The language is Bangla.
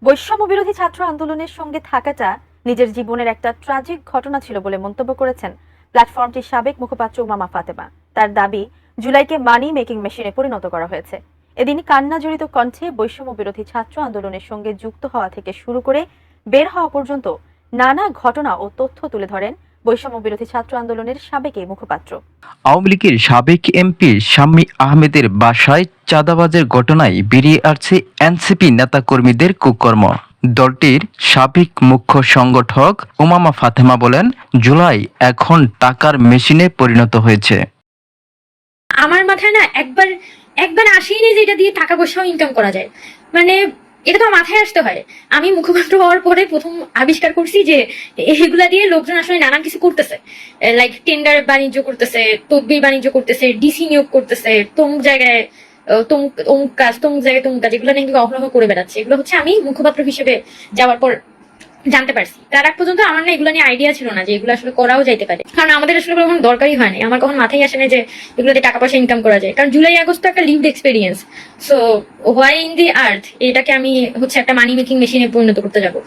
বৈষম্য বিরোধী ছাত্র আন্দোলনের সঙ্গে থাকাটা নিজের জীবনের একটা ট্র্যাজিক ঘটনা ছিল বলে মন্তব্য করেছেন প্ল্যাটফর্মটির সাবেক মুখপাত্র উমামা ফাতেমা। তার দাবি, জুলাইকে মানি মেকিং মেশিনে পরিণত করা হয়েছে। এদিন কান্না জড়িত কণ্ঠে বৈষম্য বিরোধী ছাত্র আন্দোলনের সঙ্গে যুক্ত হওয়া থেকে শুরু করে বের হওয়া পর্যন্ত নানা ঘটনা ও তথ্য তুলে ধরেন বৈষম্য বিরোধী ছাত্র আন্দোলনের সাবেক এই মুখপাত্র। আওয়ামী লীগের সাবেক এমপি শাম্মী আহমেদের বাসায় চাঁদাবাজের ঘটনায় বেরিয়ে আসছে এনসিপি নেতাকর্মীদের কুকর্ম। দলটির সাবেক মুখ্য সংগঠক উমামা ফাতেমা বলেন, জুলাই এখন টাকার মেশিনে পরিণত হয়েছে। আমার মাথায় না একবার একবার আসেনি যে এটা দিয়ে টাকা পয়সাও ইনকাম করা যায়। মানে এটা তো মাথায় আসতে হয়। আমি মুখপাত্র হওয়ার পরে প্রথম আবিষ্কার করছি যে এগুলা দিয়ে লোকজন আসলে নানান কিছু করতেছে, লাইক টেন্ডার বাণিজ্য করতেছে, তদবির বাণিজ্য করতেছে, ডিসি নিয়োগ করতেছে, তমুক জায়গায় অমুক কাজ, তমুক জায়গায় তমুক কাজ, এগুলো নিয়ে অহরহ করে বেড়াচ্ছে। এগুলো হচ্ছে আমি মুখপাত্র হিসেবে যাওয়ার পর জানতে পারছি। তার আগ পর্যন্ত আমার না এগুলো নিয়ে আইডিয়া ছিল না যে এগুলো আসলে করাও যাইতে পারে, কারণ আমাদের আসলে কোনো দরকারই হয় না। আমার কখন মাথায় আসে না যে এগুলোতে টাকা পয়সা ইনকাম করা যায়, কারণ জুলাই আগস্ট তো একটা lived experience. So why in the earth এটাকে আমি হচ্ছে একটা মানি মেকিং মেশিনে পরিণত করতে যাবো।